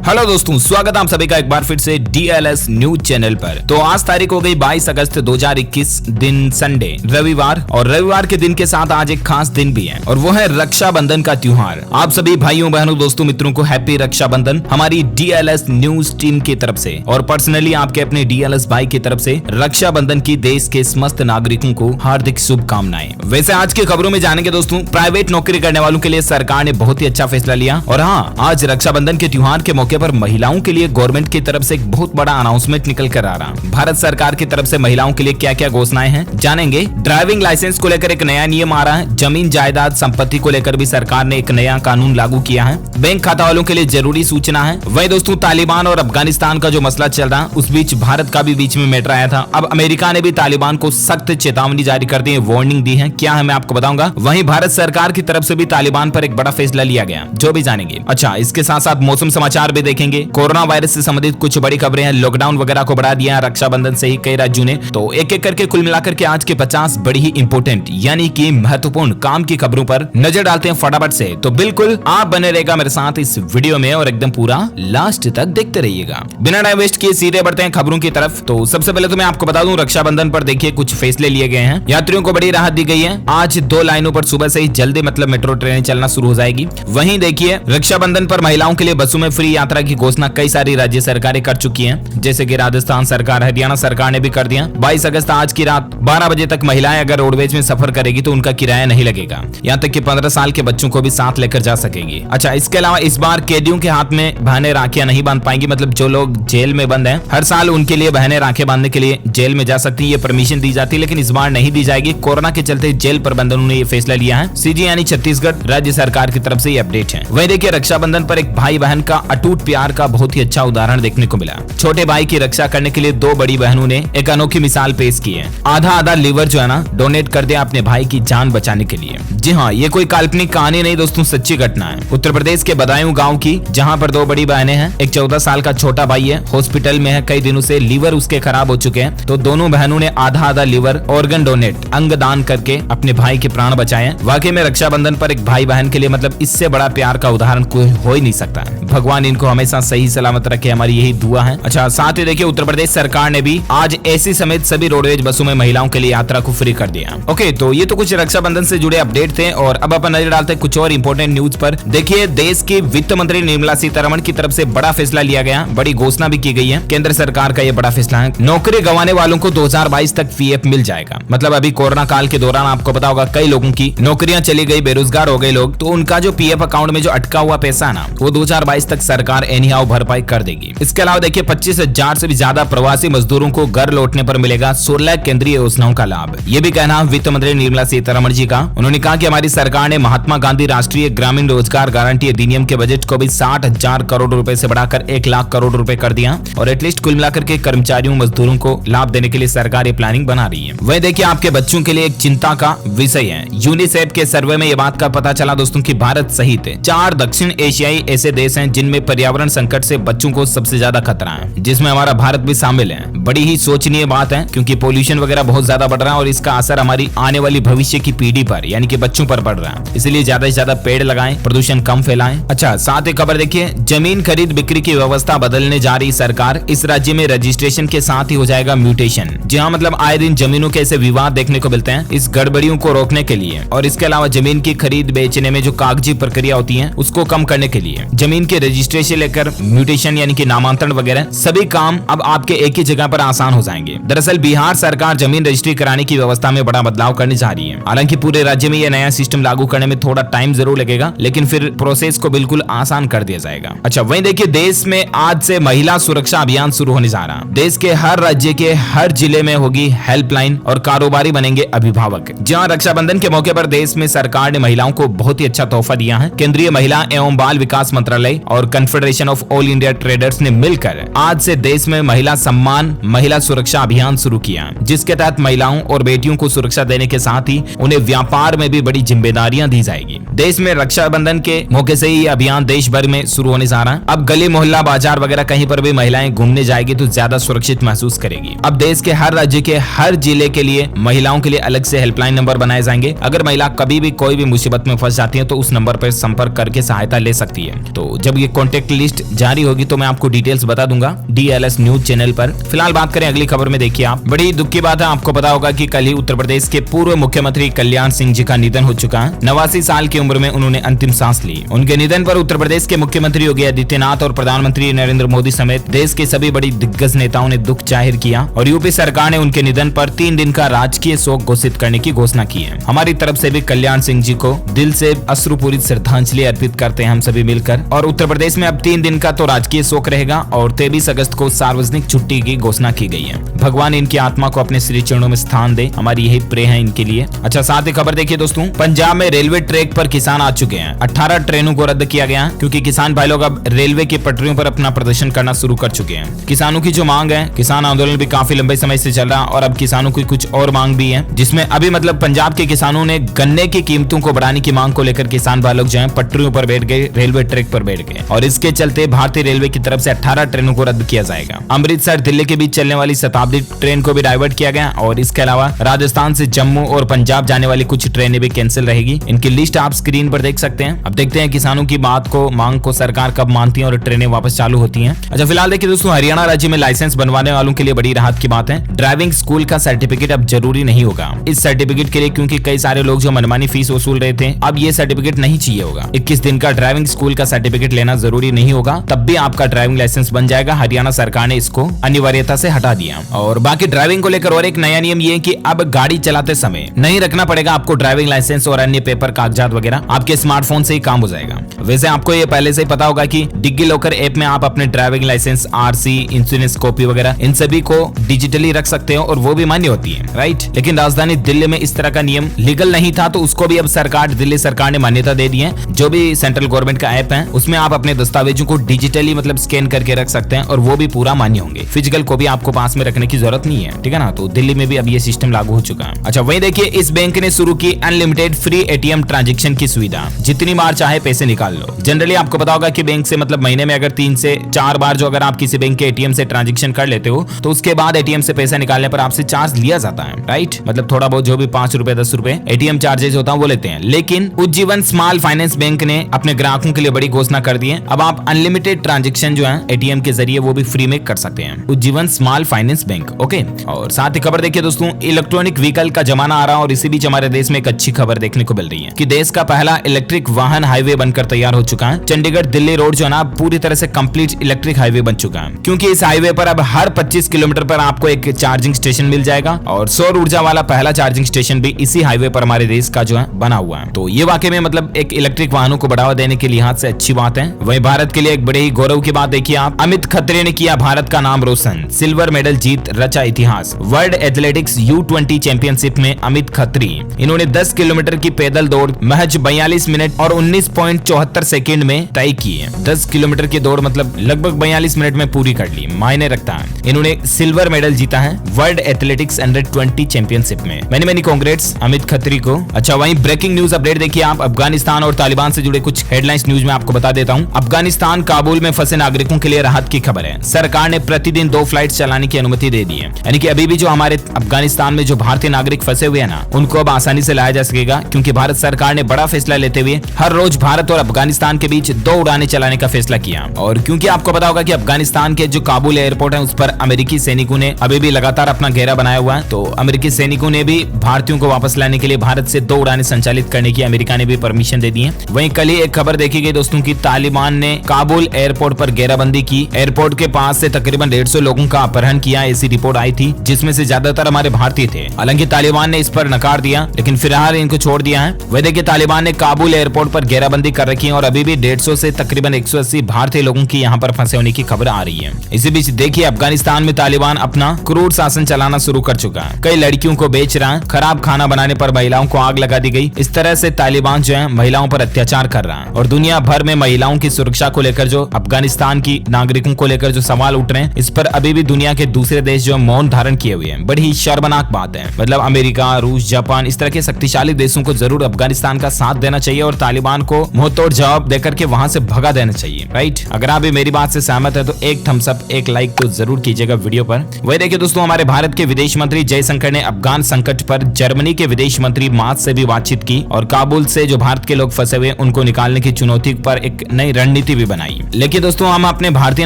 Hello दोस्तों, स्वागत है आप सभी का एक बार फिर से DLS न्यूज चैनल पर। तो आज तारीख हो गई 22 अगस्त 2021, दिन संडे रविवार, और रविवार के दिन के साथ आज एक खास दिन भी है और वो है रक्षाबंधन का त्योहार। आप सभी भाइयों बहनों दोस्तों मित्रों को हैप्पी रक्षाबंधन हमारी DLS न्यूज टीम की तरफ से, और पर्सनली आपके अपने DLS भाई की तरफ से रक्षाबंधन की देश के समस्त नागरिकों को हार्दिक शुभकामनाएं। वैसे आज की खबरों में जानेंगे दोस्तों, प्राइवेट नौकरी करने वालों के लिए सरकार ने बहुत ही अच्छा फैसला लिया। और हाँ, आज रक्षाबंधन के त्योहार के मौके पर महिलाओं के लिए गवर्नमेंट की तरफ से एक बहुत बड़ा अनाउंसमेंट निकल कर आ रहा। भारत सरकार की तरफ से महिलाओं के लिए क्या क्या घोषणाएं हैं जानेंगे। ड्राइविंग लाइसेंस को लेकर एक नया नियम आ रहा है। जमीन जायदाद संपत्ति को लेकर भी सरकार ने एक नया कानून लागू किया है। बैंक खाता वालों के लिए जरूरी सूचना है। वही दोस्तों, तालिबान और अफगानिस्तान का जो मसला चल रहा, उस बीच भारत का भी बीच में मैटर आया था। अब अमेरिका ने भी तालिबान को सख्त चेतावनी जारी कर दी है, वार्निंग दी है। क्या है मैं आपको बताऊंगा। वहीं भारत सरकार की तरफ से भी तालिबान पर एक बड़ा फैसला लिया गया, जो भी जानेंगे। अच्छा, इसके साथ साथ मौसम समाचार भी देखेंगे। कोरोना वायरस से संबंधित कुछ बड़ी खबरें हैं। लॉकडाउन वगैरह को बढ़ा दिया रक्षाबंधन से ही कई राज्यों ने। तो एक एक करके कुल मिलाकर के आज के 50 बड़ी ही इंपोर्टेंट यानी कि महत्वपूर्ण काम की खबरों पर नजर डालते हैं फटाफट से। तो बिल्कुल आप बने रहेगा मेरे साथ इस वीडियो में और एकदम पूरा लास्ट तक देखते रहिएगा। बिना टाइम वेस्ट किए सीधे बढ़ते हैं खबरों की तरफ। तो सबसे पहले तो मैं आपको बता दूं, रक्षाबंधन पर देखिए कुछ फैसले लिए गए हैं। यात्रियों को बड़ी राहत दी गई है। आज 2 लाइनों पर सुबह से ही जल्दी मतलब मेट्रो ट्रेनें चलना शुरू हो जाएगी। वहीं देखिए, रक्षाबंधन पर महिलाओं के लिए बसों में फ्री यात्रा की घोषणा कई सारी राज्य सरकारें कर चुकी हैं, जैसे कि राजस्थान सरकार, हरियाणा सरकार ने भी कर दिया। 22 अगस्त आज की रात 12 बजे तक महिलाएं अगर रोडवेज में सफर करेगी तो उनका किराया नहीं लगेगा। यहाँ तक कि 15 साल के बच्चों को भी साथ लेकर जा सकेंगी। अच्छा, इसके अलावा इस बार कैदियों के हाथ में बहनें राखियां नहीं बांध पाएंगी। मतलब जो लोग जेल में बंद हैं, हर साल उनके लिए बहनें राखियां बांधने के लिए जेल में जा सकती है, ये परमिशन दी जाती है, लेकिन इस बार नहीं दी जाएगी। कोरोना के चलते जेल प्रबंधन ने ये फैसला लिया है। CG यानी छत्तीसगढ़ राज्य सरकार की तरफ से ये अपडेट है। वही देखिए, रक्षाबंधन पर एक भाई बहन का अटूट प्यार का बहुत ही अच्छा उदाहरण देखने को मिला। छोटे भाई की रक्षा करने के लिए 2 बड़ी बहनों ने एक अनोखी मिसाल पेश की है। आधा लीवर जो है ना, डोनेट कर दिया अपने भाई की जान बचाने के लिए। जी हाँ, ये कोई काल्पनिक कहानी नहीं दोस्तों, सच्ची घटना है। उत्तर प्रदेश के बदायूं गांव की, जहां पर 2 बड़ी बहनें हैं। एक 14 साल का छोटा भाई है, हॉस्पिटल में है, कई दिनों से लीवर उसके खराब हो चुके हैं। तो दोनों बहनों ने आधा लीवर ऑर्गन डोनेट अंग दान करके अपने भाई के प्राण बचाए। वाकई में रक्षाबंधन पर एक भाई बहन के लिए मतलब इससे बड़ा प्यार का उदाहरण कोई हो ही नहीं सकता। भगवान इनको हमेशा सही सलामत रखे, हमारी यही दुआ है। अच्छा, साथ ही देखिए, उत्तर प्रदेश सरकार ने भी आज एसी समेत सभी रोडवेज बसों में महिलाओं के लिए यात्रा को फ्री कर दिया। ओके, तो ये तो कुछ रक्षाबंधन से जुड़े अपडेट थे, और अब अपन नजर डालते हैं कुछ और इंपोर्टेंट न्यूज पर। देखिए, देश की वित्त मंत्री निर्मला सीतारमण की तरफ से बड़ा फैसला लिया गया, बड़ी घोषणा भी की गई है। केंद्र सरकार का ये बड़ा फैसला है। नौकरी गंवाने वालों को 2022 तक PF मिल जाएगा। मतलब अभी कोरोना काल के दौरान आपको पता होगा कई लोगों की नौकरियां चली गई, बेरोजगार हो गए लोग, तो उनका जो PF अकाउंट में जो अटका हुआ पैसा है ना, वो 2022 तक सरकार एनीहाउ भरपाई कर देगी। इसके अलावा देखिए, 25,000 से भी ज्यादा प्रवासी मजदूरों को घर लौटने पर मिलेगा 16 केंद्रीय योजनाओं का लाभ। ये भी कहना वित्त मंत्री निर्मला सीतारमण जी का। उन्होंने कहा कि हमारी सरकार ने महात्मा गांधी राष्ट्रीय ग्रामीण रोजगार गारंटी अधिनियम के बजट को भी 60,000 करोड़ रुपए से बढ़ाकर 1 लाख करोड़ रुपए कर दिया, और एटलीस्ट कुल मिलाकर के कर्मचारियों मजदूरों को लाभ देने के लिए सरकार ये प्लानिंग बना रही है। वही देखिए, आपके बच्चों के लिए एक चिंता का विषय है। यूनिसेफ के सर्वे में ये बात का पता चला दोस्तों कि भारत सहित 4 दक्षिण एशियाई ऐसे देश हैं जिनमें पर्यावरण संकट से बच्चों को सबसे ज्यादा खतरा है, जिसमें हमारा भारत भी शामिल है। बड़ी ही सोचनीय बात है, क्योंकि पोल्यूशन वगैरह बहुत ज्यादा बढ़ रहा है और इसका असर हमारी आने वाली भविष्य की पीढ़ी पर यानी कि बच्चों पर पड़ रहा है। इसलिए ज्यादा से ज्यादा पेड़ लगाएं, प्रदूषण कम फैलाएं। अच्छा, साथ ही खबर देखिए, जमीन खरीद बिक्री की व्यवस्था बदलने जा रही सरकार। इस राज्य में रजिस्ट्रेशन के साथ ही हो जाएगा म्यूटेशन। जी हाँ, मतलब आए दिन जमीनों के ऐसे विवाद देखने को मिलते हैं। इस गड़बड़ियों को रोकने के लिए और इसके अलावा जमीन की खरीद बेचने में जो कागजी प्रक्रिया होती है उसको कम करने के लिए जमीन के रजिस्ट्रेशन लेकर म्यूटेशन यानी कि नामांतरण वगैरह सभी काम अब आपके एक ही जगह पर आसान हो जाएंगे। दरअसल बिहार सरकार जमीन रजिस्ट्री कराने की व्यवस्था में बड़ा बदलाव करने जा रही है। हालांकि पूरे राज्य में यह नया सिस्टम लागू करने में थोड़ा टाइम जरूर लगेगा, लेकिन फिर प्रोसेस को बिल्कुल आसान कर दिया जाएगा। अच्छा, वहीं देखिए, देश में आज से महिला सुरक्षा अभियान शुरू होने जा रहा। देश के हर राज्य के हर जिले में होगी हेल्पलाइन और कारोबारी बनेंगे अभिभावक। जहां रक्षाबंधन के मौके पर देश में सरकार ने महिलाओं को बहुत ही अच्छा तोहफा दिया है। केंद्रीय महिला एवं बाल विकास मंत्रालय और confederation of all India traders ने मिलकर आज से देश में महिला सम्मान महिला सुरक्षा अभियान शुरू किया, जिसके तहत महिलाओं और बेटियों को सुरक्षा देने के साथ ही उन्हें व्यापार में भी बड़ी जिम्मेदारियां दी जाएगी। देश में रक्षाबंधन के मौके से ही अभियान देश भर में शुरू होने जा रहा है। अब गली मोहल्ला बाजार वगैरह कहीं पर भी महिलाएं घूमने जाएगी तो ज्यादा सुरक्षित महसूस करेगी। अब देश के हर राज्य के हर जिले के लिए महिलाओं के लिए अलग से हेल्पलाइन नंबर बनाए जाएंगे। अगर महिला कभी भी कोई भी मुसीबत में फंस जाती है तो उस नंबर पर संपर्क करके सहायता ले सकती है। तो जब ये कॉन्टेक्ट लिस्ट जारी होगी तो मैं आपको डिटेल्स बता दूंगा DLS न्यूज चैनल पर। फिलहाल बात करें अगली खबर में, देखिए आप, बड़ी दुख की बात है, आपको पता होगा कि कल ही उत्तर प्रदेश के पूर्व मुख्यमंत्री कल्याण सिंह जी का निधन हो चुका है। 89 साल की उम्र में उन्होंने अंतिम सांस ली। उनके निधन पर उत्तर प्रदेश के मुख्यमंत्री योगी आदित्यनाथ और प्रधानमंत्री नरेंद्र मोदी समेत देश के सभी बड़ी दिग्गज नेताओं ने दुख जाहिर किया और यूपी सरकार ने उनके निधन पर 3 दिन का राजकीय शोक घोषित करने की घोषणा की है। हमारी तरफ से भी कल्याण सिंह जी को दिल से अश्रुपूरित श्रद्धांजलि अर्पित करते हैं हम सभी मिलकर। और उत्तर प्रदेश में अब 3 दिन का तो राजकीय शोक रहेगा और 23 अगस्त को सार्वजनिक छुट्टी की घोषणा की गई है। भगवान इनकी आत्मा को अपने श्री चरणों में स्थान दे, हमारी यही प्रे है इनके लिए। अच्छा, साथ ही खबर देखिए दोस्तों, पंजाब में रेलवे ट्रैक पर किसान आ चुके हैं। 18 ट्रेनों को रद्द किया गया क्योंकि किसान भाई लोग अब रेलवे की पटरियों पर अपना प्रदर्शन करना शुरू कर चुके हैं। किसानों की जो मांग है, किसान आंदोलन भी काफी लंबे समय से चल रहा और अब किसानों की कुछ और मांग भी है, जिसमें अभी मतलब पंजाब के किसानों ने गन्ने की कीमतों को बढ़ाने की मांग को लेकर किसान भाई लोग जो है पटरियों पर बैठ गए, रेलवे ट्रैक पर बैठ गए और इसके चलते भारतीय रेलवे की तरफ से 18 ट्रेनों को रद्द किया जाएगा। अमृतसर दिल्ली के बीच चलने वाली शताब्दी ट्रेन को भी डाइवर्ट किया गया और इसके अलावा राजस्थान से जम्मू और पंजाब जाने वाली कुछ ट्रेनें भी कैंसिल रहेगी। इनकी लिस्ट आप स्क्रीन पर देख सकते हैं। अब देखते हैं किसानों की बात को, मांग को सरकार कब मानती है और ट्रेनें वापस चालू होती हैं। अच्छा, फिलहाल देखिए दोस्तों, हरियाणा राज्य में लाइसेंस बनवाने वालों के लिए बड़ी राहत की बात है। ड्राइविंग स्कूल का सर्टिफिकेट अब जरूरी नहीं होगा। इस सर्टिफिकेट के लिए क्योंकि कई सारे लोग जो मनमानी फीस वसूल रहे थे, अब ये सर्टिफिकेट नहीं चाहिए होगा। 21 दिन का ड्राइविंग स्कूल का सर्टिफिकेट लेना जरूरी नहीं होगा, तब भी आपका ड्राइविंग लाइसेंस बन जाएगा। हरियाणा सरकार ने इसको अनिवार्यता से हटा दिया। और बाकी ड्राइविंग को लेकर और एक नया नियम ये है कि अब गाड़ी चलाते समय नहीं रखना पड़ेगा आपको ड्राइविंग लाइसेंस और अन्य पेपर कागजात वगैरह, आपके स्मार्टफोन से ही काम हो जाएगा। वैसे आपको ये पहले से ही पता होगा कि डिग्गी लॉकर ऐप में आप अपने driving license, RC, insurance copy वगैरह इन सभी को डिजिटली रख सकते हो और वो भी मान्य होती है, राइट। लेकिन राजधानी दिल्ली में इस तरह का नियम लीगल नहीं था, तो उसको भी अब दिल्ली सरकार ने मान्यता दे दी है। जो भी सेंट्रल गवर्नमेंट का ऐप है उसमें आप अपने दस्तावेजों को डिजिटली मतलब स्कैन करके रख सकते हैं और वो भी पूरा मान्य होंगे। फिजिकल कॉपी आपको पास में रखने की जरूरत नहीं है, ठीक है ना। तो दिल्ली में भी अब ये सिस्टम लागू हो चुका है। अच्छा, वहीं देखिए, इस बैंक ने शुरू की अनलिमिटेड फ्री ATM ट्रांजैक्शन की सुविधा, जितनी बार चाहे पैसे निकाल लो। जनरली आपको पता होगा कि बैंक से मतलब महीने में अगर 3 से 4 बार जो अगर आप किसी बैंक के ATM से ट्रांजैक्शन कर लेते हो तो उसके बाद ATM से पैसा निकालने पर आपसे चार्ज लिया जाता है, राइट। मतलब थोड़ा बहुत जो भी 5 रुपए 10 रुपए ATM चार्जेस होता है वो लेते हैं। लेकिन उज्जीवन स्मॉल फाइनेंस बैंक ने अपने ग्राहकों के लिए बड़ी घोषणा कर दी है। अब आप अनलिमिटेड ट्रांजैक्शन जो है ATM के जरिए वो भी फ्री में कर सकते हैं। Ujjivan small finance bank, okay. और साथ ही खबर देखिए दोस्तों, इलेक्ट्रॉनिक व्हीकल का जमाना आ रहा है और इसी बीच हमारे देश में एक अच्छी खबर देखने को मिल रही है कि देश का पहला इलेक्ट्रिक वाहन हाईवे बनकर तैयार हो चुका है। चंडीगढ़ दिल्ली रोड जो है ना पूरी तरह से कंप्लीट इलेक्ट्रिक हाईवे बन चुका है, क्योंकि इस हाईवे पर अब हर 25 किलोमीटर पर आपको एक चार्जिंग स्टेशन मिल जाएगा और सौर ऊर्जा वाला पहला चार्जिंग स्टेशन भी इसी हाईवे पर हमारे देश का जो है बना हुआ है। तो ये वाकई में मतलब एक इलेक्ट्रिक वाहनों को बढ़ावा देने के लिहाज से अच्छी बात है। वहीं भारत के लिए एक बड़े ही गौरव की बात देखिए आप, अमित खत्री ने किया भारत का नाम रोशन, सिल्वर मेडल जीत रचा इतिहास। वर्ल्ड एथलेटिक्स U20 चैंपियनशिप में अमित खत्री, इन्होंने 10 किलोमीटर की पैदल दौड़ महज 42 मिनट और 19.74 सेकंड में तय की है। 10 किलोमीटर की दौड़ मतलब लगभग 42 मिनट में पूरी कर ली, मायने रखता है। इन्होंने सिल्वर मेडल जीता है वर्ल्ड एथलेटिक्स अंडर-20 चैंपियनशिप में। मैनी कांग्रेट्स अमित खत्री को। अच्छा, वहीं ब्रेकिंग न्यूज अपडेट देखिए आप, अफगानिस्तान और तालिबान से जुड़े कुछ हेडलाइंस न्यूज में आपको बता देता हूं। अफगानिस्तान काबुल में फंसे नागरिकों के लिए राहत की खबर है। सरकार ने प्रतिदिन 2 फ्लाइट चलाने की अनुमति दे दी है, यानी कि अभी भी जो हमारे अफगानिस्तान में जो भारतीय नागरिक फंसे हुए हैं ना, उनको अब आसानी से लाया जा सकेगा, क्योंकि भारत सरकार ने बड़ा फैसला लेते हुए हर रोज भारत और अफगानिस्तान के बीच 2 उड़ानें चलाने का फैसला किया। और क्योंकि आपको पता होगा कि अफगानिस्तान के जो काबुल एयरपोर्ट है उस पर अमेरिकी सैनिकों ने अभी भी लगातार अपना घेरा बनाया हुआ है, तो अमेरिकी सैनिकों ने भी भारतीयों को वापस लाने के लिए भारत से 2 उड़ानें संचालित करने की अमेरिका ने भी परमिशन दे दी है। वहीं कल ही एक खबर देखी गई दोस्तों की, तालिबान ने काबुल एयरपोर्ट पर घेराबंदी की, एयरपोर्ट के पास से तकरीबन 150 लोगों का अपहरण किया, ऐसी रिपोर्ट आई थी, जिसमें से ज्यादातर हमारे भारतीय थे। हालांकि तालिबान ने इस पर नकार दिया, लेकिन फिलहाल इनको छोड़ दिया है। वह देखिए, तालिबान ने काबुल एयरपोर्ट पर घेराबंदी कर रखी है और अभी भी 150 से तकरीबन 180 भारतीय लोगों की यहाँ पर फंसे होने की खबर आ रही है। इसी बीच देखिए, अफगानिस्तान में तालिबान अपना क्रूर शासन चलाना शुरू कर चुका है। कई लड़कियों को बेच रहा है, खराब खाना बनाने पर महिलाओं को आग लगा दी गई। इस तरह से तालिबान जो है महिलाओं पर अत्याचार कर रहा है और दुनिया भर में महिलाओं की सुरक्षा को लेकर जो अफगानिस्तान की नागरिकों को लेकर जो सवाल उठ रहे हैं, इस पर अभी भी दुनिया के दूसरे देश जो मौन धारण किए हुए हैं। बड़ी ही शर्मनाक बात है। मतलब अमेरिका, रूस, जापान इस तरह के शक्तिशाली देशों को जरूर अफगानिस्तान का साथ देना चाहिए और तालिबान को मुंहतोड़ जवाब देकर के वहां से भगा देना चाहिए, राइट। अगर आप भी मेरी बात से सहमत है तो एक थम्स अप, एक लाइक तो जरूर कीजिएगा वीडियो पर। वही देखिए दोस्तों, हमारे भारत के विदेश मंत्री जयशंकर ने अफगान संकट पर जर्मनी के विदेश मंत्री मास से भी बातचीत की और काबुल से जो भारत के लोग फंसे हुए उनको निकालने की चुनौती पर एक नई रणनीति भी बनाई। लेकिन दोस्तों हम अपने भारतीय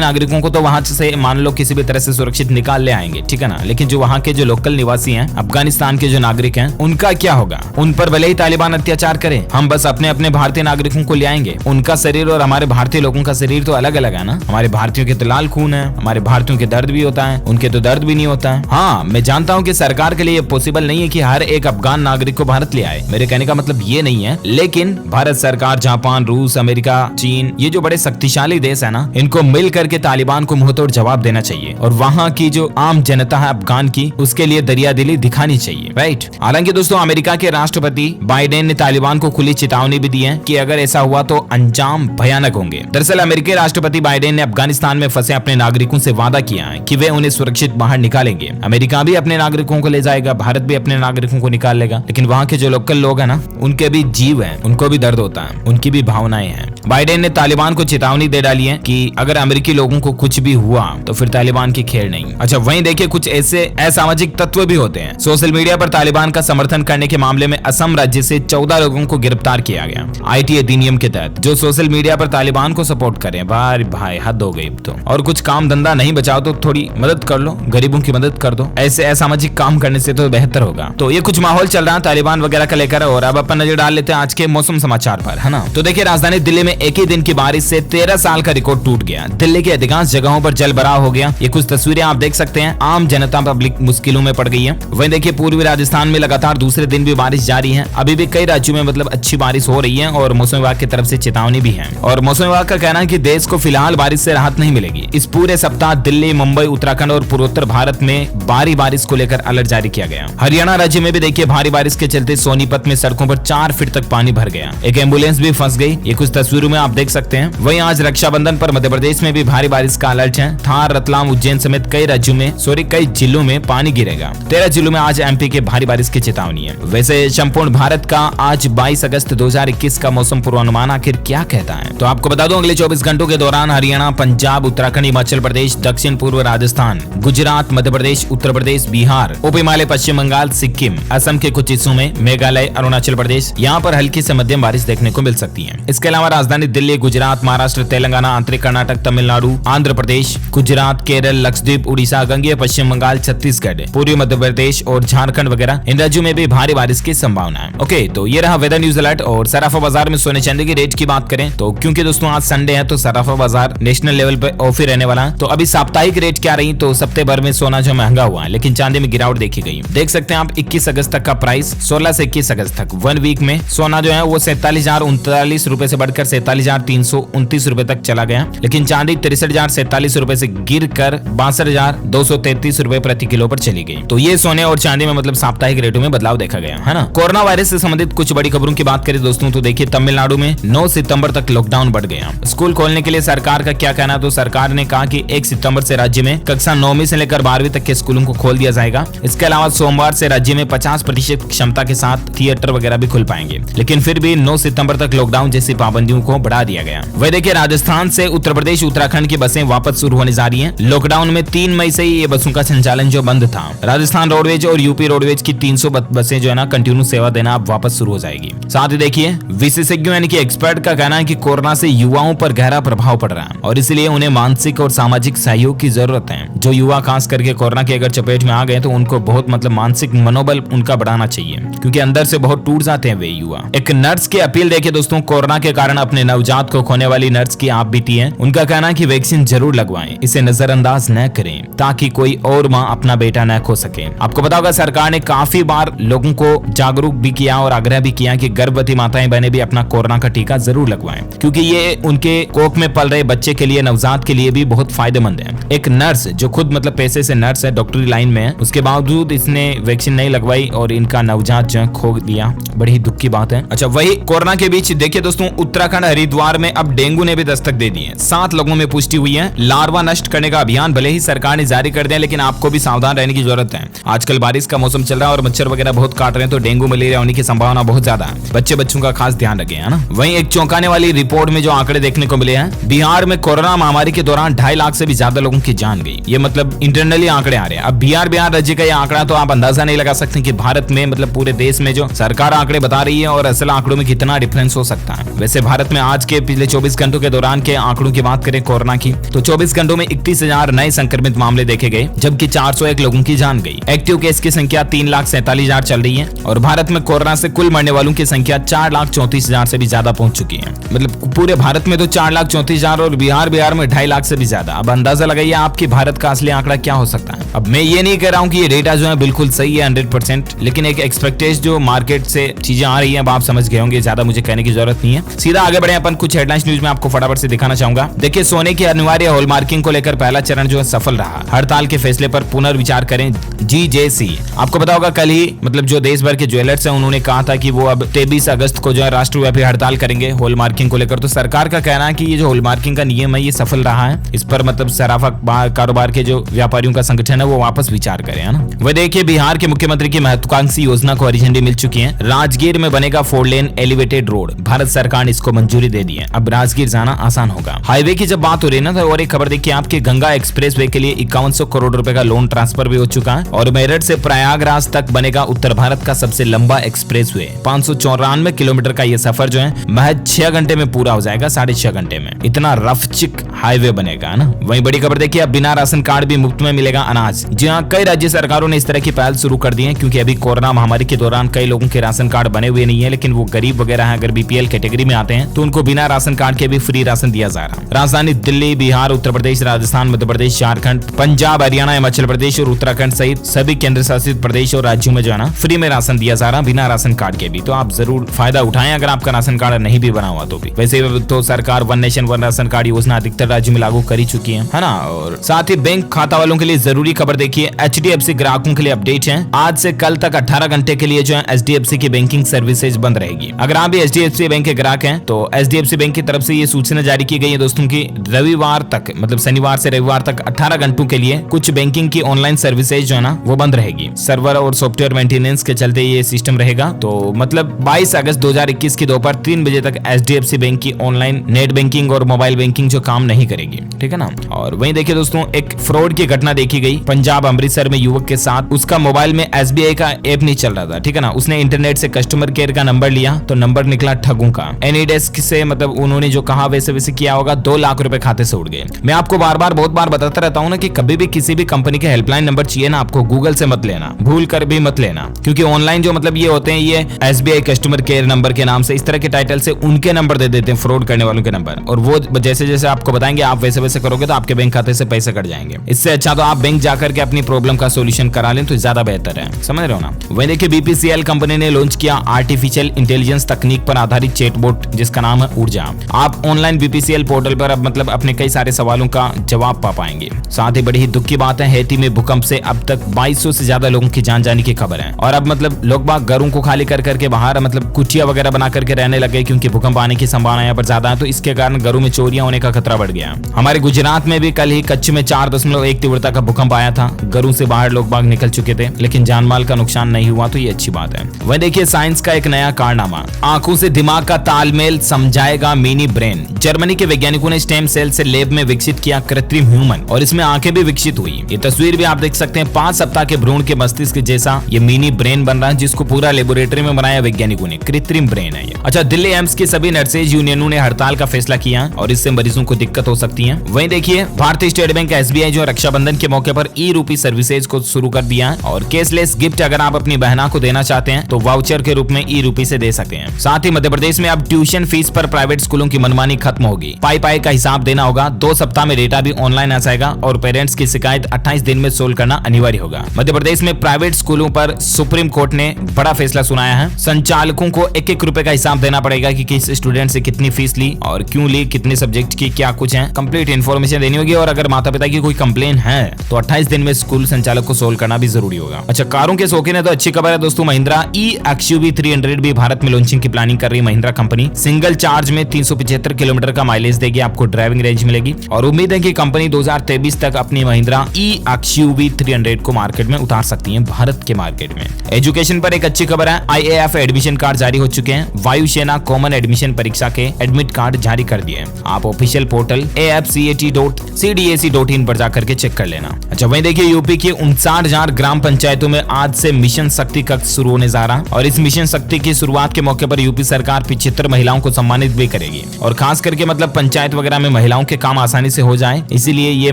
नागरिकों को तो वहां से मान लो किसी भी तरह से सुरक्षित निकाल ले आएंगे, ठीक है ना, लेकिन जो वहाँ के जो लोकल निवासी हैं, अफगानिस्तान के जो नागरिक हैं, उनका क्या होगा? उन पर भले ही तालिबान अत्याचार करे, हम बस अपने अपने भारतीय नागरिकों को ले आएंगे। उनका शरीर और हमारे भारतीय लोगों का शरीर तो अलग अलग है ना। हमारे भारतीयों के तो लाल खून है, हमारे भारतीयों के दर्द भी होता है, उनके तो दर्द भी नहीं होता है। हाँ, मैं जानता हूँ कि सरकार के लिए ये पॉसिबल नहीं है कि हर एक अफगान नागरिक को भारत ले आए, मेरे कहने का मतलब ये नहीं है। लेकिन भारत सरकार, जापान, रूस, अमेरिका, चीन, ये जो बड़े शक्तिशाली देश है ना, इनको मिल करके तालिबान को मुंहतोड़ जवाब देना चाहिए और वहाँ की जो आम जनता है अफगान की, उसके लिए दरियादिली दिखानी चाहिए, राइट। हालांकि दोस्तों अमेरिका के राष्ट्रपति बाइडेन ने तालिबान को खुली चेतावनी भी दी है कि अगर ऐसा हुआ तो अंजाम भयानक होंगे। दरअसल अमेरिकी राष्ट्रपति बाइडेन ने अफगानिस्तान में फंसे अपने नागरिकों से वादा किया है कि वे उन्हें सुरक्षित बाहर निकालेंगे। अमेरिका भी अपने नागरिकों को ले जाएगा, भारत भी अपने नागरिकों को निकाल लेगा, लेकिन वहाँ के जो लोकल लोग हैं ना, उनके भी जीव हैं, उनको भी दर्द होता है, उनकी भी भावनाएं हैं। बाइडेन ने तालिबान को चेतावनी दे डाली है कि अगर अमेरिकी लोगों को कुछ भी हुआ तो फिर तालिबान की खेल नहीं। अच्छा, वहीं देखिए कुछ ऐसे असामाजिक तत्व भी होते हैं। सोशल मीडिया पर तालिबान का समर्थन करने के मामले में असम राज्य से 14 लोगों को गिरफ्तार किया गया IT अधिनियम के तहत, जो सोशल मीडिया पर तालिबान को सपोर्ट करें। भाई हद हो गई तो। और कुछ काम धंधा नहीं बचाओ तो थोड़ी मदद कर लो, गरीबों की मदद कर दो, ऐसे असामाजिक काम करने से तो बेहतर होगा। तो ये कुछ माहौल चल रहा है तालिबान वगैरह का लेकर। और अब अपन नजर डाल लेते हैं आज के मौसम समाचार पर, है ना। तो देखिए राजधानी दिल्ली में एक ही दिन की बारिश से 13 साल का रिकॉर्ड टूट गया। दिल्ली के अधिकांश जगहों पर जल भराव हो गया। ये कुछ तस्वीरें आप देख सकते हैं। आम जनता पब्लिक मुश्किलों में पड़ गई है। वहीं देखिए पूर्वी राजस्थान में लगातार दूसरे दिन भी बारिश जारी है। अभी भी कई राज्यों में मतलब अच्छी बारिश हो रही है और मौसम विभाग की तरफ से चेतावनी भी है। और मौसम विभाग का कहना है कि देश को फिलहाल बारिश से राहत नहीं मिलेगी। इस पूरे सप्ताह दिल्ली, मुंबई, उत्तराखंड और पूर्वोत्तर भारत में भारी बारिश को लेकर अलर्ट जारी किया गया। हरियाणा राज्य में भी देखिए भारी बारिश के चलते सोनीपत में सड़कों पर 4 फीट तक पानी भर गया। एक एम्बुलेंस भी फंस गई। ये कुछ तस्वीरों में आप देख सकते हैं। वहीं आज रक्षाबंधन पर मध्य प्रदेश में भी भारी बारिश का अलर्ट है। थार, रतलाम, उज्जैन समेत कई राज्यों में कई जिलों में पानी गिरेगा। 13 जिलों में आज MP के भारी बारिश की चेतावनी है। वैसे संपूर्ण भारत का आज 22 अगस्त 2021 का मौसम पूर्वानुमान आखिर क्या कहता है? तो आपको बता दूं अगले 24 घंटों के दौरान हरियाणा, पंजाब, उत्तराखंड, हिमाचल प्रदेश, दक्षिण पूर्व राजस्थान, गुजरात, मध्य प्रदेश, उत्तर प्रदेश, बिहार, उप हिमालय, पश्चिम बंगाल, सिक्किम, असम के कुछ हिस्सों में, मेघालय, अरुणाचल प्रदेश, यहाँ पर हल्की से मध्यम बारिश देखने को मिल सकती है। इसके अलावा राजधानी दिल्ली, गुजरात, महाराष्ट्र, तेलंगाना, आंतरिक कर्नाटक, तमिलनाडु, आंध्र प्रदेश, गुजरात, केरल, लक्षद्वीप, उड़ीसा, गंगेय पश्चिम बंगाल, छत्तीसगढ़, पूर्वी मध्य प्रदेश और झारखंड वगैरह इन राज्यों में भी भारी बारिश की संभावना है। ओके, तो ये रहा वेदर न्यूज अलर्ट। और सराफा बाजार में सोने चांदी की रेट की बात करें तो क्योंकि दोस्तों आज संडे है तो सराफा बाजार नेशनल लेवल पे ऑफ ही रहने वाला है। तो अभी साप्ताहिक रेट क्या रही, तो सप्ताह भर में सोना जो महंगा हुआ है, लेकिन चांदी में गिरावट देखी गई। देख सकते हैं आप 21 अगस्त तक का प्राइस 16 से 21 अगस्त तक 1 वीक में सोना जो है वो 47,039 रुपए से बढ़कर 47,329 रुपए तक चला गया। लेकिन चांदी 63,047 रुपए से गिर कर 62,233 रुपए प्रति किलो पर चली गई। तो ये सोने और चांदी में मतलब साप्ताहिक रेटों में बदलाव देखा गया, है ना। कोरोना वायरस से संबंधित कुछ बड़ी खबरों की बात करें दोस्तों तो देखिए तमिलनाडु में 9 सितंबर तक लॉकडाउन बढ़ गया। स्कूल खोलने के लिए सरकार का क्या कहना, तो सरकार ने कहा कि 1 सितंबर से राज्य में कक्षा 9वीं से लेकर 12वीं तक के स्कूलों को खोल दिया जाएगा। इसके अलावा सोमवार से राज्य में 50% क्षमता के साथ थिएटर वगैरह भी खुल पाएंगे। लेकिन फिर भी 9 सितंबर तक लॉकडाउन जैसी पाबंदियों को बढ़ा दिया गया। वही देखिए राजस्थान से उत्तर प्रदेश, उत्तराखंड की बसें वापस शुरू होने जा रही हैं। लॉकडाउन में 3 मई से ही ये बसों का संचालन जो बंद था। राजस्थान रोडवेज और यूपी रोडवेज की 300 बसें जो है ना कंटिन्यू सेवा देना अब वापस शुरू हो जाएगी। साथ ही देखिए विशेषज्ञों यानी कि एक्सपर्ट का कहना है कि कोरोना से युवाओं पर गहरा प्रभाव पड़ रहा है और इसलिए उन्हें मानसिक और सामाजिक सहयोग की जरूरत है। जो युवा खास करके कोरोना की अगर चपेट में आ गए तो उनको बहुत मतलब मानसिक मनोबल उनका बढ़ाना चाहिए, क्योंकि अंदर से बहुत टूट जाते हैं वे युवा। एक नर्स की अपील देखिए दोस्तों, कोरोना के कारण अपने नवजात को खोने वाली नर्स की आप बीती है। उनका कहना है कि वैक्सीन जरूर लगवाएं, इसे नजरअंदाज न करें ताकि कोई और माँ अपना बेटा न खो सके। आपको पता होगा सरकार ने काफी बार लोगों को जागरूक भी किया और आग्रह भी किया कि गर्भवती माताएं बहनें भी अपना कोरोना का टीका जरूर लगवाएं, क्योंकि ये उनके कोख में पल रहे बच्चे के लिए, नवजात के लिए भी बहुत फायदेमंद है। एक नर्स जो खुद मतलब पैसे से नर्स है, डॉक्टरी लाइन में है, उसके बावजूद इसने वैक्सीन नहीं लगवाई और इनका नवजात जो खो दिया। बड़ी ही दुख की बात है। अच्छा, वही कोरोना के बीच देखिए दोस्तों उत्तराखंड हरिद्वार में अब डेंगू ने भी दस्तक दे दी है। 7 लोगों में पुष्टि हुई है। लार्वा नष्ट करने का अभियान भले ही सरकार ने जारी कर दिया, लेकिन आपको भी सावधान रहने की जरूरत है। आजकल बारिश का मौसम चल रहा है और मच्छर वगैरह बहुत काट रहे हैं, तो डेंगू मलेरिया होने की संभावना बहुत ज्यादा है। बच्चों का खास ध्यान रखें, है ना। वहीं एक चौंकाने वाली रिपोर्ट में जो आंकड़े देखने को मिले हैं, बिहार में कोरोना महामारी के दौरान 2.5 लाख से भी ज्यादा लोगों की जान गई। ये मतलब इंटरनली आंकड़े आ रहे हैं। अब बिहार राज्य का ये आंकड़ा तो आप अंदाजा नहीं लगा सकते कि भारत में मतलब पूरे देश में जो सरकार आंकड़े बता रही है और असल आंकड़ों में कितना डिफरेंस हो सकता है। वैसे भारत में आज के पिछले 24 घंटों घंटों के दौरान के आंकड़ों की बात करें कोरोना की, तो 24 घंटों में 31,000 नए संक्रमित मामले देखे गए, जबकि 401 लोगों की जान गई। एक्टिव केस की संख्या 3,47,000 चल रही है और भारत में कोरोना से कुल मरने वालों की संख्या 4,34,000 से भी ज्यादा पहुंच चुकी है। मतलब पूरे भारत में तो 4,34,000 और बिहार में 2.5 लाख से भी ज्यादा। अब अंदाजा लगाइए आपकी भारत का असली आंकड़ा क्या हो सकता है। अब मैं ये नहीं कह रहा हूँ कि ये डेटा जो है बिल्कुल सही है 100%, लेकिन एक एक्सपेक्टेशन जो मार्केट से चीजें आ रही है अब आप समझ गए होंगे, ज्यादा मुझे कहने की जरूरत नहीं है। सीधा आगे बढ़े अपन कुछ हेडलाइंस न्यूज में आपको फटाफट से दिखाना चाहूंगा। देखिए, सोने की अनिवार्य हॉलमार्किंग को लेकर पहला चरण जो है सफल रहा। हड़ताल के फैसले पर पुनर्विचार करें जीजेसी। आपको पता होगा कल ही मतलब जो देश भर के ज्वेलर्स हैं उन्होंने कहा था कि वो अब 23 अगस्त को जो है राष्ट्रव्यापी हड़ताल करेंगे हॉलमार्किंग को लेकर। तो सरकार का कहना है कि ये जो हॉलमार्किंग का नियम है ये सफल रहा है। इस पर मतलब सराफा कारोबार के जो व्यापारियों का संगठन है वो वापस विचार करें, है ना। वह देखिए, बिहार के मुख्यमंत्री की महत्वाकांक्षी योजना को हरी झंडी मिल चुकी है। राजगीर में बनेगा 4 लेन एलिवेटेड रोड, भारत सरकार ने इसको मंजूरी दे दी है। अब राजगीर जाना आसान होगा। हाईवे की जब बात हो रही है ना, तो और एक खबर देखिए आपके, गंगा एक्सप्रेसवे के लिए 5100 करोड़ रुपए का लोन ट्रांसफर भी हो चुका है और मेरठ से प्रयागराज तक बनेगा उत्तर भारत का सबसे लंबा एक्सप्रेसवे। 594 किलोमीटर का ये सफर जो है महज 6 घंटे में पूरा हो जाएगा, 6.5 घंटे में। इतना रफचिक हाईवे बनेगा ना। वहीं बड़ी खबर देखिए, अब बिना राशन कार्ड भी मुफ्त में मिलेगा अनाज। जी हाँ, कई राज्य सरकारों ने इस तरह की पहल शुरू कर दी है, क्योंकि अभी कोरोना महामारी के दौरान कई लोगों के राशन कार्ड बने हुए नहीं है, लेकिन वो गरीब वगैरह हैं, अगर बीपीएल कैटेगरी में आते हैं तो उनको बिना राशन कार्ड के भी फ्री राशन दिया जा रहा है। राजधानी दिल्ली, बिहार, उत्तर प्रदेश, राजस्थान, मध्य प्रदेश, झारखंड, पंजाब, हरियाणा, हिमाचल प्रदेश और उत्तराखंड सहित सभी केंद्र शासित प्रदेश और राज्यों में जो है ना फ्री में राशन दिया जा रहा है बिना राशन कार्ड के भी। तो आप जरूर फायदा उठाएं अगर आपका राशन कार्ड नहीं भी बना हुआ तो भी। वैसे तो सरकार one nation one ration card योजना अधिकतर राज्यों में लागू कर ही चुकी है ना। और साथ ही बैंक खाता वालों के लिए जरूरी खबर देखिए, एचडीएफसी ग्राहकों के लिए अपडेट है। आज से कल तक 18 घंटे के लिए जो है एचडीएफसी की बैंकिंग सर्विसेज बंद रहेगी। अगर आप भी एचडीएफसी बैंक के ग्राहक हैं तो एचडीएफसी बैंक की तरफ से ये सूचना जारी की गई है दोस्तों की रविवार तक, मतलब शनिवार से रविवार तक 18 घंटों के लिए कुछ बैंकिंग की ऑनलाइन सर्विसेज जो है ना वो बंद रहेगी। सर्वर और सॉफ्टवेयर मेंटेनेंस के चलते ये सिस्टम रहेगा। तो मतलब 22 अगस्त 2021 की दोपहर 3 बजे तक एचडीएफसी बैंक की ऑनलाइन नेट बैंकिंग और मोबाइल बैंकिंग जो काम नहीं करेगी, ठीक है ना। और वहीं देखिए दोस्तों, एक फ्रॉड की घटना देखी गई पंजाब अमृतसर में युवक के साथ। उसका मोबाइल में एसबीआई का ऐप नहीं चल रहा था, ठीक है ना। उसने इंटरनेट से कस्टमर केयर का नंबर लिया तो नंबर निकला ठगों का। एनीडेस्क से मतलब उन्होंने जो कहा वैसे वैसे किया होगा, 2 लाख रुपए खाते से उड़ गए। मैं आपको बार बार बहुत बार बताता रहता हूँ ना कि कभी भी किसी भी कंपनी के हेल्पलाइन नंबर चाहिए ना, आपको गूगल से मत लेना, भूल कर भी मत लेना, क्योंकि ऑनलाइन जो मतलब ये होते हैं ये एसबीआई कस्टमर केयर नंबर के नाम से इस तरह के टाइटल से उनके नंबर दे देते हैं फ्रॉड करने वालों के नंबर, और वो जैसे जैसे आपको बताएंगे आप वैसे वैसे करोगे तो आपके बैंक खाते से पैसे कट जाएंगे। इससे अच्छा तो आप बैंक जाकर के अपनी प्रॉब्लम का सोल्यूशन करा लें तो ज्यादा बेहतर है, समझ रहे हो ना। वहीं देखिए, बीपीसीएल कंपनी ने लॉन्च किया आर्टिफिशियल इंटेलिजेंस तकनीक पर आधारित चैटबॉट जिसका नाम है ऊर्जा। आप ऑनलाइन बीपीसीएल पोर्टल पर अब मतलब अपने कई सारे सवालों का जवाब पा पाएंगे। साथ ही बड़ी ही दुख की बात है, हैती में भूकंप से अब तक 2200 से ज्यादा लोगों की जान जाने की खबर है। और अब मतलब लोग बाग घरों को खाली कर करके बाहर मतलब कुटिया वगैरह बना करके रहने लगे, क्योंकि भूकंप आने की संभावना यहाँ पर ज्यादा है। तो इसके कारण घरों में चोरियां होने का खतरा बढ़ गया। हमारे गुजरात में भी कल ही कच्छ में 4.1 तीव्रता का भूकंप आया था। घरों से बाहर लोग बाग निकल चुके थे, लेकिन जानमाल का नुकसान नहीं हुआ, तो ये अच्छी बात है। वह देखिए, साइंस का एक नया कारनामा, आंखों से दिमाग का तालमेल समझाएगा मिनी ब्रेन। जर्मनी के वैज्ञानिकों ने स्टेम सेल से लैब में विकसित किया कृत्रिम ह्यूमन, और इसमें आंखें भी विकसित हुई। ये तस्वीर भी आप देख सकते हैं, 5 सप्ताह के भ्रूण के मस्तिष्क जैसा ये मिनी ब्रेन बन रहा है, जिसको पूरा लेबोरेटरी में बनाया वैज्ञानिकों ने। कृत्रिम ब्रेन है ये। अच्छा, दिल्ली एम्स की सभी नर्सेज यूनियनों ने हड़ताल का फैसला किया और इससे मरीजों को दिक्कत हो सकती है। वहीं देखिए, भारतीय स्टेट बैंक एसबीआई जो रक्षाबंधन के मौके पर ई-रूपी सर्विसेज को शुरू कर दिया है, और कैशलेस गिफ्ट अगर आप अपनी बहना को देना चाहते हैं तो वाउचर के रूप में ई-रूपी से दे सकते हैं। साथ ही मध्य प्रदेश में अब ट्यूशन फीस पर प्राइवेट स्कूलों की मनमानी खत्म होगी। पाई का हिसाब देना होगा। 2 सप्ताह में डेटा भी ऑनलाइन आ जाएगा और पेरेंट्स की शिकायत 28 दिन में सोल्व करना अनिवार्य होगा। मध्य प्रदेश में प्राइवेट स्कूलों पर सुप्रीम कोर्ट ने बड़ा फैसला सुनाया है। संचालकों को 1-1 रुपए का हिसाब देना पड़ेगा कि किस स्टूडेंट से कितनी फीस ली और क्यों ली, कितने सब्जेक्ट की क्या कुछ है, कंप्लीट इन्फॉर्मेशन देनी होगी। और अगर माता पिता की कोई कंप्लेन है तो 28 दिन में स्कूल संचालक को सोल्व करना भी जरूरी होगा। अच्छा, कारों के शौकीन है तो अच्छी खबर है दोस्तों, महिंद्रा ई-एक्सयूवी 300 भी भारत में लॉन्चिंग की प्लानिंग कर रही है महिंद्रा कंपनी। सिंगल चार्ज में 375 किलोमीटर का माइलेज देगी, आपको ड्राइविंग रेंज मिलेगी, और उम्मीद है कि कंपनी 2023 तक अपनी महिंद्रा ई-एक्सयूवी 300 को मार्केट में उतार सकती है, भारत के मार्केट में। एजुकेशन पर एक अच्छी खबर है, IAF एडमिशन कार्ड जारी हो चुके हैं। वायुसेना कॉमन एडमिशन परीक्षा के एडमिट कार्ड जारी कर दिए। आप ऑफिशियल पोर्टल afcat.cdac.in पर जाकर के चेक कर लेना। अच्छा, वहीं देखिए यूपी की 59,000 ग्राम पंचायतों में आज से मिशन शक्ति कक्ष शुरू होने जा रहा और इस मिशन शक्ति की शुरुआत के मौके पर यूपी सरकार 75 महिलाओं को सम्मानित भी करेगी और खास करके मतलब पंचायत वगैरह में महिलाओं के काम आसानी से हो जाए, इसीलिए ये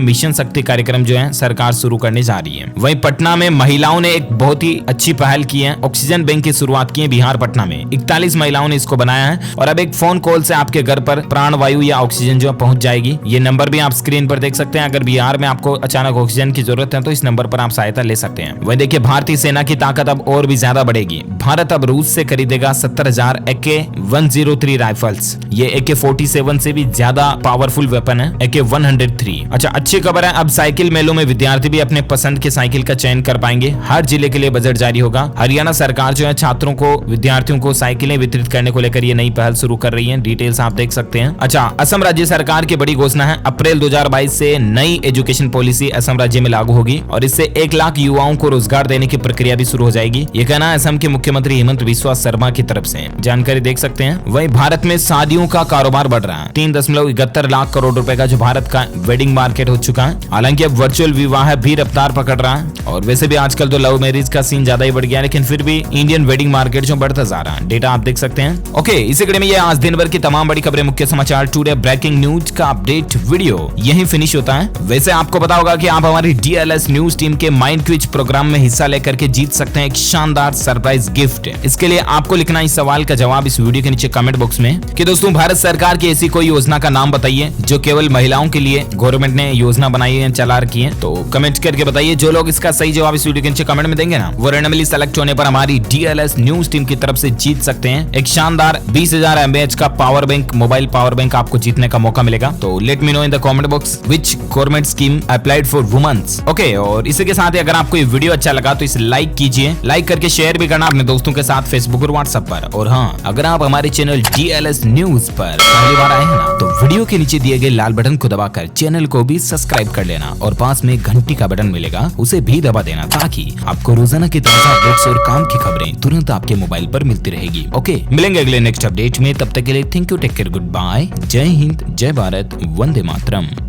मिशन शक्ति कार्यक्रम जो है सरकार शुरू करने जा रही है। वहीं पटना में महिलाओं ने एक बहुत ही अच्छी पहल की है, ऑक्सीजन बैंक की शुरुआत की है बिहार पटना में। 41 महिलाओं ने इसको बनाया है और अब एक फोन कॉल से आपके घर पर प्राण वायु या ऑक्सीजन जो पहुंच जाएगी। ये नंबर भी आप स्क्रीन पर देख सकते हैं। अगर बिहार में आपको अचानक ऑक्सीजन की जरूरत है तो इस नंबर पर आप सहायता ले सकते हैं। वही देखिए भारतीय सेना की ताकत अब और भी ज्यादा बढ़ेगी। भारत अब रूस से खरीदेगा 70,000 AK-103 राइफल्स। ये AK-47 से भी ज्यादा पावरफुल वेपन है AK-103। अच्छा, अच्छी खबर है, अब साइकिल मेलों में विद्यार्थी भी अपने पसंद के साइकिल का चयन कर पाएंगे। हर जिले के लिए बजट जारी होगा। हरियाणा सरकार जो है छात्रों को, विद्यार्थियों को साइकिलें वितरित करने को लेकर ये नई पहल शुरू कर रही है। डिटेल्स आप देख सकते हैं। अच्छा, असम राज्य सरकार की बड़ी घोषणा है, अप्रैल 2022 से नई एजुकेशन पॉलिसी असम राज्य में लागू होगी और इससे 1 लाख युवाओं को रोजगार देने की प्रक्रिया भी शुरू हो जाएगी। ये कहना है असम के मुख्यमंत्री हेमंत बिस्वा शर्मा की तरफ से, जानकारी देख सकते हैं। वहीं भारत में शादियों का कारोबार बढ़ रहा है। 3.71 लाख करोड़ रुपए का जो भारत का वेडिंग मार्केट हो चुका है। हालांकि अब वर्चुअल विवाह भी रफ्तार पकड़ रहा है और वैसे भी आजकल तो लव मैरिज का सीन ज्यादा ही बढ़ गया है, लेकिन फिर भी इंडियन वेडिंग मार्केट जो बढ़ता जा रहा है। डेटा आप देख सकते हैं। ओके, इसी कड़ी में ये आज दिन भर की तमाम बड़ी खबरें, मुख्य समाचार, टुडे ब्रेकिंग न्यूज का अपडेट वीडियो यही फिनिश होता है। वैसे आपको पता होगा कि आप हमारी DLS न्यूज टीम के माइंड क्विज प्रोग्राम में हिस्सा लेकर के जीत सकते हैं एक शानदार सरप्राइज गिफ्ट। इसके लिए आपको लिखना इस सवाल का जवाब इस वीडियो के नीचे कमेंट बॉक्स में कि दोस्तों भारत सरकार की ऐसी कोई योजना का नाम बताइए जो केवल महिलाओं के लिए गवर्नमेंट ने योजना बनाई है, चला रखी है। तो कमेंट करके बताइए। जो लोग इसका सही जवाब इस वीडियो के नीचे कमेंट में देंगे ना, वो रैंडमली सेलेक्ट होने पर हमारी DLS न्यूज टीम की तरफ से जीत सकते हैं एक शानदार 20,000 mAh का power bank, mobile power bank आपको जीतने का मौका मिलेगा। तो let me know in the comment box which government scheme applied for womens. Okay, और इसी के साथ ही अगर आपको ये वीडियो अच्छा लगा तो इसे लाइक कीजिए, लाइक करके शेयर भी करना अपने दोस्तों के साथ फेसबुक और व्हाट्सएप पर। और हाँ, अगर आप हमारे चैनल DLS न्यूज पर पहली बार आए हैं ना, तो वीडियो के नीचे दिए गए लाल बटन को दबाकर चैनल को भी सब्सक्राइब कर लेना और पास में घंटी का बटन मिलेगा, उसे भी दबा देना ताकि आपको रोजाना की ताजा अपडेट्स और काम की खबरें तुरंत आपके मोबाइल पर मिलती रहेगी। ओके, मिलेंगे अगले नेक्स्ट अपडेट में। तब तक के लिए thank you, take care, good bye, जय हिंद, जय भारत, वंदे मातरम।